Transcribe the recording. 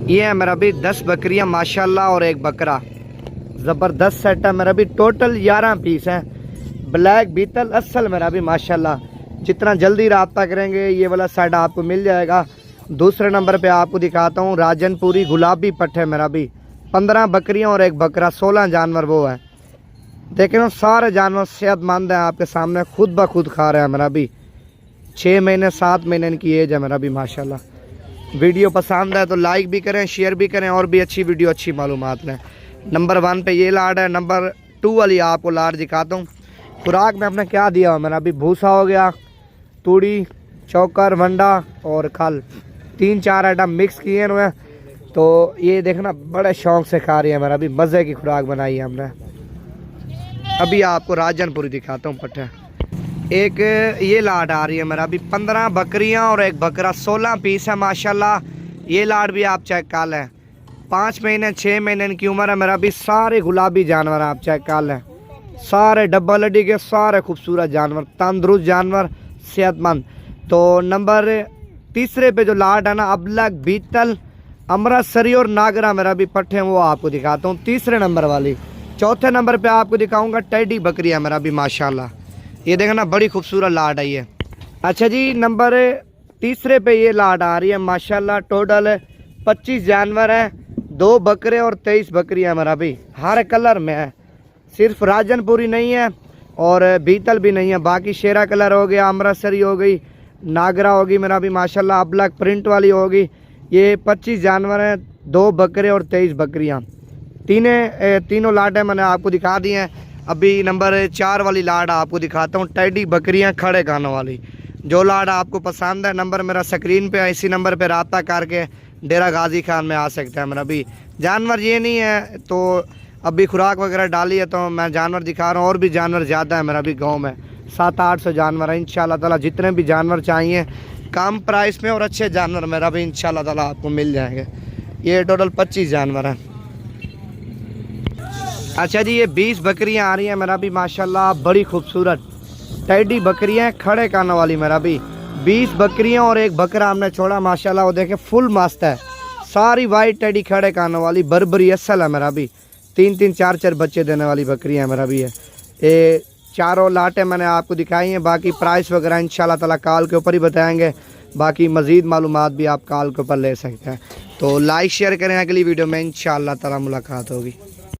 ये है मेरा भी 10 बकरियां माशाल्लाह और एक बकरा। ज़बरदस्त सेट है मेरा भी। टोटल 11 पीस हैं। ब्लैक बीतल असल मेरा भी माशाल्लाह। जितना जल्दी रब्ता करेंगे ये वाला सेट आपको मिल जाएगा। दूसरे नंबर पे आपको दिखाता हूँ राजनपुरी गुलाबी पट्टे मेरा भी। 15 बकरियां और एक बकरा, 16 जानवर वो है। देखें ना सारे जानवर सेहतमंद हैं, आपके सामने खुद ब खुद खा रहे हैं मेरा भी। 6 महीने 7 महीने इनकी एज है मेरा भी माशाल्लाह। वीडियो पसंद है तो लाइक भी करें, शेयर भी करें और भी अच्छी वीडियो अच्छी मालूमात लें। नंबर 1 पे ये लाड है। नंबर 2 वाली आपको लाड दिखाता हूँ। खुराक में अपने क्या दिया हुआ मेरा भी, भूसा हो गया, तूड़ी, चौकर, वंडा और खल, 3-4 आइटम मिक्स किए हुए हैं। तो ये देखना बड़े शौक से खा रही है मेरा भी। मज़े की खुराक बनाई है हमने। अभी आपको राजनपुरी दिखाता हूँ पट्टा। एक ये लाड आ रही है मेरा भी। 15 बकरियां और एक बकरा, 16 पीस है माशाल्लाह। ये लाड भी आप चेक कर लें। 5 महीने 6 महीने इनकी उम्र है मेरा भी। सारे गुलाबी जानवर आप चेक कर लें। सारे डब्बा लड्डी के सारे खूबसूरत जानवर, तंदुरुस्त जानवर, सेहतमंद। तो नंबर 3 पे जो लाड है ना, अबलग बीतल अमृतसरी और नागरा मेरा भी पट्टे हैं, वो आपको दिखाता हूँ 3 नंबर वाली। 4थे नंबर पे आपको दिखाऊंगा टेडी बकरियां मेरा भी माशाल्लाह। ये देखना बड़ी खूबसूरत लाड आई है। अच्छा जी, नंबर 3 पे ये लाड आ रही है माशाल्लाह। टोटल 25 जानवर है, 2 बकरे और 23 बकरियां मेरा भी। हर कलर में है, सिर्फ राजनपुरी नहीं है और बीतल भी नहीं है। बाकी शेरा कलर हो गया, अमृतसरी हो गई, नागरा होगी मेरा भी माशाल्लाह, अबलग प्रिंट वाली होगी। ये 25 जानवर हैं, 2 बकरे और 23 बकरियां। तीनों लाड है मैंने आपको दिखा दी हैं। अभी नंबर 4 वाली लाड आपको दिखाता हूँ, टेडी बकरियां खड़े खानों वाली। जो लाड आपको पसंद है, नंबर मेरा स्क्रीन पे है, इसी नंबर पे रब्ता करके डेरा गाजी खान में आ सकता है मेरा भी। जानवर ये नहीं है तो अभी खुराक वगैरह डाली है तो मैं जानवर दिखा रहा हूँ। और भी जानवर ज़्यादा है मेरा भी गाँव में, 700-800 जानवर है इंशाल्लाह ताला। जितने भी जानवर चाहिए कम प्राइस में और अच्छे जानवर मेरा भी इंशाल्लाह ताला आपको मिल जाएंगे। ये टोटल 25 जानवर हैं। अच्छा जी, ये 20 बकरियां आ रही हैं मेरा भी माशाल्लाह, बड़ी खूबसूरत टेडी बकरियां खड़े कानों वाली मेरा भी। 20 बकरियां और एक बकरा हमने छोड़ा माशाल्लाह, वो देखे फुल मस्त है। सारी वाइट टेडी खड़े कानों वाली, बरबरी असल है मेरा भी। 3-3 4-4 बच्चे देने वाली बकरियां मेरा भी है। ये चारों लाटें मैंने आपको दिखाई हैं। बाकी प्राइस वगैरह इंशाल्लाह ताला कॉल के ऊपर ही बताएंगे। बाकी मज़ीद मालूमात भी आप कॉल के ऊपर ले सकते हैं। तो लाइक शेयर करें, अगली वीडियो में इंशाल्लाह ताला मुलाकात होगी।